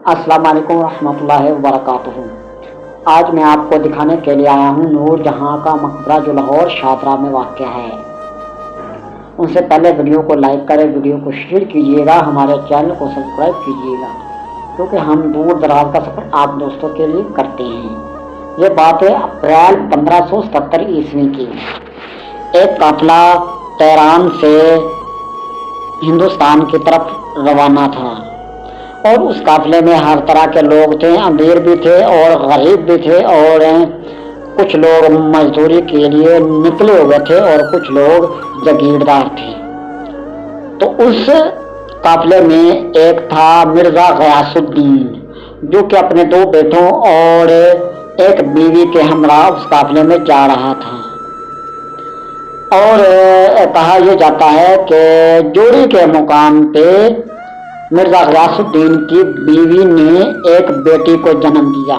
السلام علیکم ورحمۃ اللہ وبرکاتہ۔ آج میں آپ کو دکھانے کے لیے آیا ہوں نور جہاں کا مقبرہ جو لاہور شاہدرہ میں واقع ہے۔ ان سے پہلے ویڈیو کو لائک کریں، ویڈیو کو شیئر کیجیے گا، ہمارے چینل کو سبسکرائب کیجیے گا، کیونکہ ہم دور دراز کا سفر آپ دوستوں کے لیے کرتے ہیں۔ یہ بات ہے اپریل 1577 عیسوی کی۔ ایک قافلہ تہران سے ہندوستان کی طرف روانہ تھا، اور اس قافلے میں ہر طرح کے لوگ تھے، امیر بھی تھے اور غریب بھی تھے، اور کچھ لوگ مزدوری کے لیے نکلے ہوئے تھے اور کچھ لوگ جاگیردار تھے۔ تو اس قافلے میں ایک تھا مرزا غیاث الدین، جو کہ اپنے 2 بیٹوں اور ایک بیوی کے ہمراہ اس قافلے میں جا رہا تھا۔ اور کہا یہ جاتا ہے کہ جوڑی کے مقام پہ مرزا غیاث الدین کی بیوی نے ایک بیٹی کو جنم دیا۔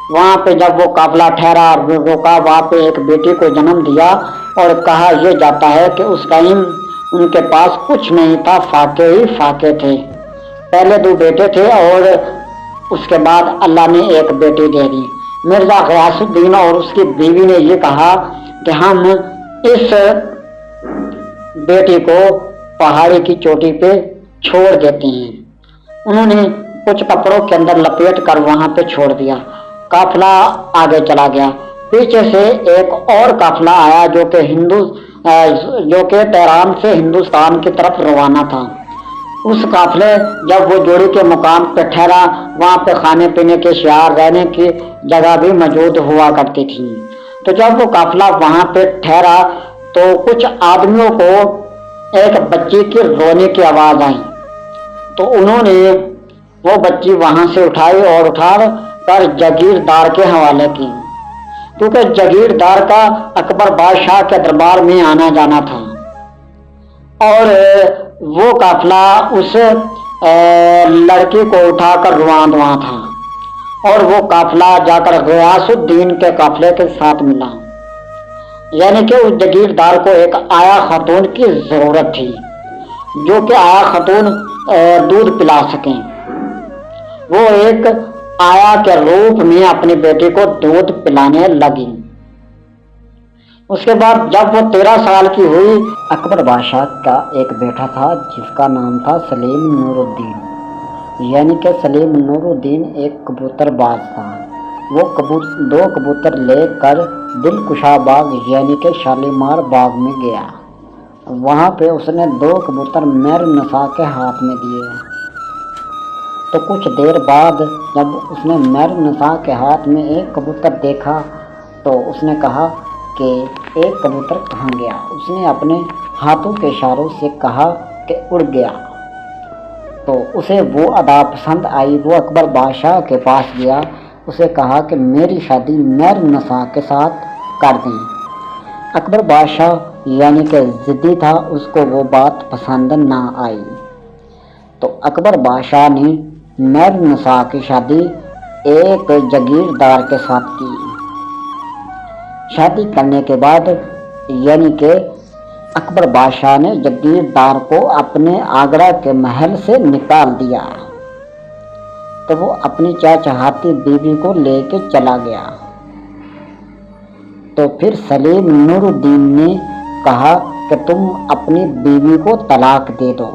وہاں پہ جب وہ قافلہ ٹھہرا رکا، وہاں پہ ایک بیٹی کو جنم دیا، اور کہا یہ جاتا ہے کہ اس ٹائم ان کے پاس کچھ نہیں تھا، فاقے ہی فاقے تھے۔ پہلے 2 بیٹے تھے اور اس کے بعد اللہ نے ایک بیٹی دے دی۔ مرزا غیاث الدین اور اس کی بیوی نے یہ کہا کہ ہم اس بیٹی کو پہاڑی کی چوٹی پہ چھوڑ دیتے ہیں۔ انہوں نے کچھ کپڑوں کے اندر لپیٹ کر وہاں پہ چھوڑ دیا۔ قافلہ آگے چلا گیا۔ پیچھے سے ایک اور قافلہ آیا جو کہ تہران سے ہندوستان کی طرف روانہ تھا۔ اس قافلے جب وہ جوڑی کے مقام پہ ٹھہرا، وہاں پہ کھانے پینے کے اشیاء، رہنے کی جگہ بھی موجود ہوا کرتی تھی۔ تو جب وہ قافلہ وہاں پہ ٹھہرا تو کچھ آدمیوں کو ایک بچی کی رونے کی آواز آئی، تو انہوں نے وہ بچی وہاں سے اٹھائی اور اٹھا کر جاگیردار کے حوالے کی، کیونکہ جاگیردار کا اکبر بادشاہ کے دربار میں آنا جانا تھا، اور وہ قافلہ اس لڑکی کو اٹھا کر رواں دواں تھا، اور وہ قافلہ جا کر غیاث الدین کے قافلے کے ساتھ ملا۔ یعنی کہ اس جاگیردار کو ایک آیا خاتون کی ضرورت تھی، جو کہ آیا خاتون دودھ پلا سکیں۔ وہ ایک آیا کے روپ میں اپنی بیٹی کو دودھ پلانے لگی۔ اس کے بعد جب وہ 13 سال کی ہوئی، اکبر بادشاہ کا ایک بیٹا تھا جس کا نام تھا سلیم نور الدین۔ یعنی کہ سلیم نور الدین ایک کبوتر باز تھا۔ وہ 2 کبوتر لے کر دلکشا باغ یعنی کہ شالیمار باغ میں گیا۔ وہاں پہ اس نے 2 کبوتر مہر نساء کے ہاتھ میں دیے۔ تو کچھ دیر بعد جب اس نے مہر نساء کے ہاتھ میں ایک کبوتر دیکھا تو اس نے کہا کہ ایک کبوتر کہاں گیا؟ اس نے اپنے ہاتھوں کے اشاروں سے کہا کہ اڑ گیا۔ تو اسے وہ ادا پسند آئی، وہ اکبر بادشاہ کے پاس گیا، اسے کہا کہ میری شادی مہر نساء کے ساتھ کر دیں۔ اکبر بادشاہ یعنی کہ ضدی تھا، اس کو وہ بات پسند نہ آئی۔ تو اکبر بادشاہ نے مہر نساء کی شادی ایک جاگیردار کے ساتھ کی۔ شادی کرنے کے بعد یعنی کہ اکبر بادشاہ نے جاگیردار کو اپنے آگرہ کے محل سے نکال دیا، تو وہ اپنی چاچہاتی بیوی کو لے کے چلا گیا۔ تو پھر سلیم نور الدین نے کہا کہ تم اپنی بیوی کو طلاق دے دو۔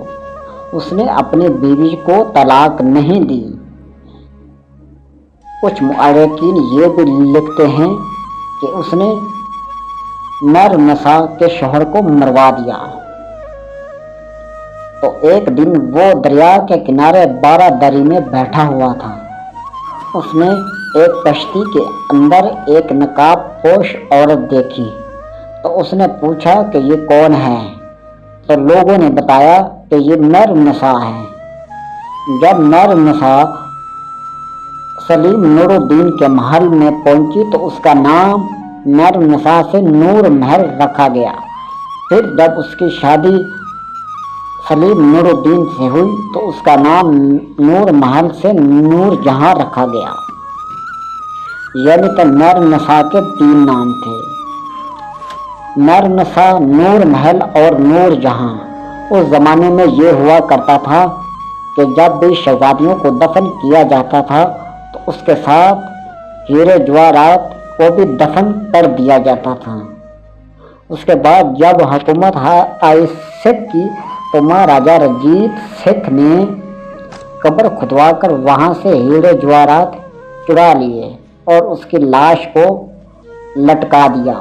اس نے اپنی بیوی کو طلاق نہیں دی۔ کچھ مؤرخین یہ بھی لکھتے ہیں کہ اس نے مہر نساء کے شوہر کو مروا دیا۔ تو ایک دن وہ دریا کے کنارے 12 دری میں بیٹھا ہوا تھا۔ اس نے ایک کشتی کے اندر ایک نقاب پوش عورت دیکھی، تو اس نے پوچھا کہ یہ کون ہے؟ تو لوگوں نے بتایا کہ یہ مہر نساء ہے۔ جب مہر نساء سلیم نور الدین کے محل میں پہنچی تو اس کا نام مہر نساء سے نور مہر رکھا گیا۔ پھر جب اس کی شادی سلیم نور الدین سے ہوئی تو اس کا نام نور محل سے نور جہاں رکھا گیا۔ یعنی کہ مہر نساء کے 3 نام تھے، مہر نساء، نور محل اور نور جہاں۔ اس زمانے میں یہ ہوا کرتا تھا کہ کہ جب بھی شہزادیوں کو دفن کیا جاتا تھا تو اس کے ساتھ ہیرے جواہرات کو بھی دفن کر دیا جاتا تھا۔ اس کے بعد جب حکومت آئی سکھ کی تو مہاراجا رنجیت سنگھ نے قبر کھدوا کر وہاں سے ہیرے جواہرات چرا لیے اور اس کی لاش کو لٹکا دیا۔